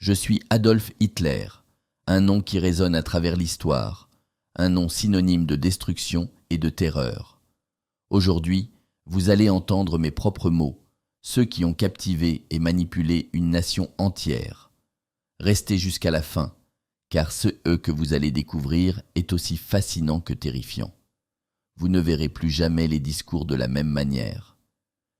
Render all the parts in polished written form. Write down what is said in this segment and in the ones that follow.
Je suis Adolf Hitler, un nom qui résonne à travers l'histoire, un nom synonyme de destruction et de terreur. Aujourd'hui, vous allez entendre mes propres mots, ceux qui ont captivé et manipulé une nation entière. Restez jusqu'à la fin, car ce que vous allez découvrir est aussi fascinant que terrifiant. Vous ne verrez plus jamais les discours de la même manière.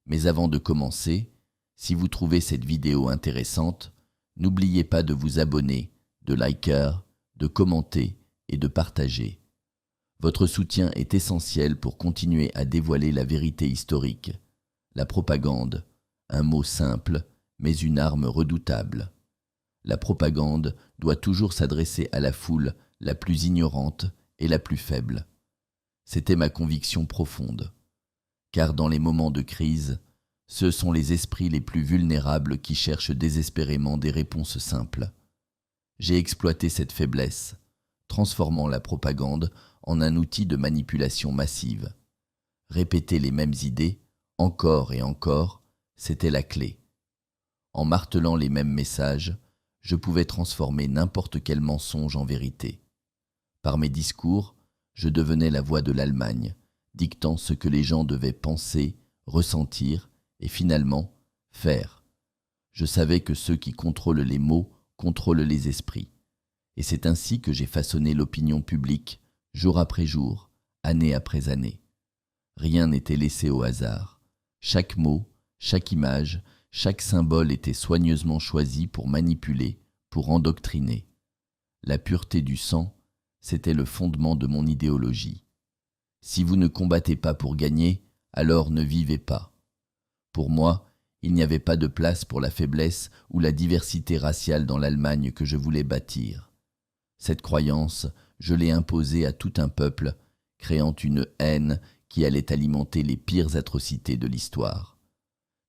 Mais avant de commencer, si vous trouvez cette vidéo intéressante, n'oubliez pas de vous abonner, de liker, de commenter et de partager. Votre soutien est essentiel pour continuer à dévoiler la vérité historique. La propagande, un mot simple, mais une arme redoutable. La propagande doit toujours s'adresser à la foule la plus ignorante et la plus faible. C'était ma conviction profonde. Car dans les moments de crise, ce sont les esprits les plus vulnérables qui cherchent désespérément des réponses simples. J'ai exploité cette faiblesse, transformant la propagande en un outil de manipulation massive. Répéter les mêmes idées, encore et encore, c'était la clé. En martelant les mêmes messages, je pouvais transformer n'importe quel mensonge en vérité. Par mes discours, je devenais la voix de l'Allemagne, dictant ce que les gens devaient penser, ressentir et finalement faire. Je savais que ceux qui contrôlent les mots contrôlent les esprits. Et c'est ainsi que j'ai façonné l'opinion publique, jour après jour, année après année. Rien n'était laissé au hasard. Chaque mot, chaque image, chaque symbole était soigneusement choisi pour manipuler, pour endoctriner. La pureté du sang, c'était le fondement de mon idéologie. Si vous ne combattez pas pour gagner, alors ne vivez pas. Pour moi, il n'y avait pas de place pour la faiblesse ou la diversité raciale dans l'Allemagne que je voulais bâtir. Cette croyance, je l'ai imposée à tout un peuple, créant une haine qui allait alimenter les pires atrocités de l'histoire.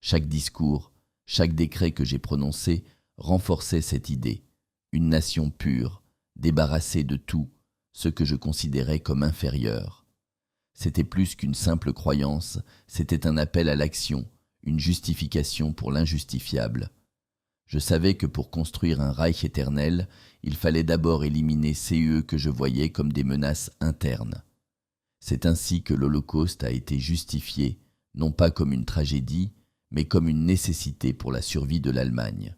Chaque discours, chaque décret que j'ai prononcé renforçait cette idée, une nation pure, débarrassée de tout, ce que je considérais comme inférieur. C'était plus qu'une simple croyance, c'était un appel à l'action, une justification pour l'injustifiable. Je savais que pour construire un Reich éternel, il fallait d'abord éliminer ceux que je voyais comme des menaces internes. C'est ainsi que l'Holocauste a été justifié, non pas comme une tragédie, mais comme une nécessité pour la survie de l'Allemagne.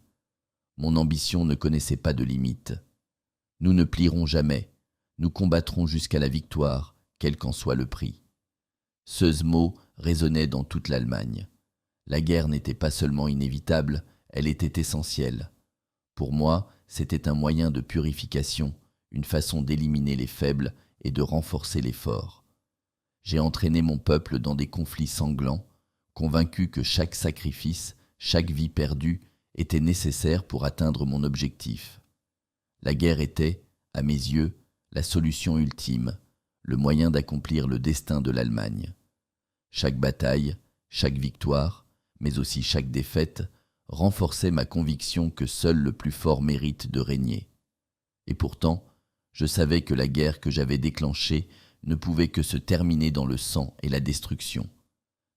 Mon ambition ne connaissait pas de limite. Nous ne plierons jamais, nous combattrons jusqu'à la victoire, quel qu'en soit le prix. Ce mot résonnait dans toute l'Allemagne. La guerre n'était pas seulement inévitable, elle était essentielle. Pour moi, c'était un moyen de purification, une façon d'éliminer les faibles et de renforcer les forts. J'ai entraîné mon peuple dans des conflits sanglants, convaincu que chaque sacrifice, chaque vie perdue était nécessaire pour atteindre mon objectif. La guerre était, à mes yeux, la solution ultime, le moyen d'accomplir le destin de l'Allemagne. Chaque bataille, chaque victoire, mais aussi chaque défaite, renforçait ma conviction que seul le plus fort mérite de régner. Et pourtant, je savais que la guerre que j'avais déclenchée ne pouvait que se terminer dans le sang et la destruction.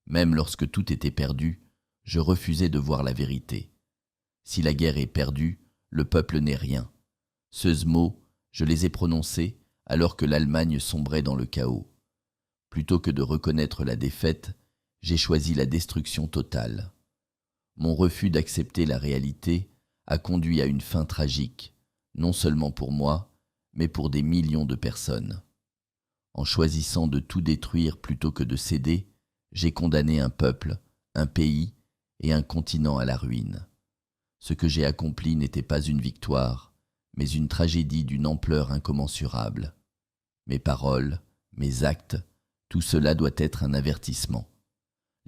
Même lorsque tout était perdu, je refusais de voir la vérité. Si la guerre est perdue, le peuple n'est rien. Ces mots, je les ai prononcés alors que l'Allemagne sombrait dans le chaos. Plutôt que de reconnaître la défaite, j'ai choisi la destruction totale. Mon refus d'accepter la réalité a conduit à une fin tragique, non seulement pour moi, mais pour des millions de personnes. En choisissant de tout détruire plutôt que de céder, j'ai condamné un peuple, un pays et un continent à la ruine. Ce que j'ai accompli n'était pas une victoire, mais une tragédie d'une ampleur incommensurable. Mes paroles, mes actes, tout cela doit être un avertissement.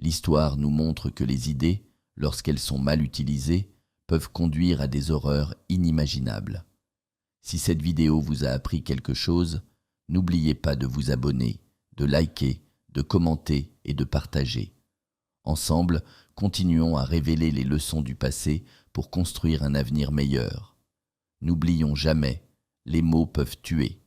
L'histoire nous montre que les idées, lorsqu'elles sont mal utilisées, peuvent conduire à des horreurs inimaginables. Si cette vidéo vous a appris quelque chose, n'oubliez pas de vous abonner, de liker, de commenter et de partager. Ensemble, continuons à révéler les leçons du passé pour construire un avenir meilleur. N'oublions jamais, les mots peuvent tuer,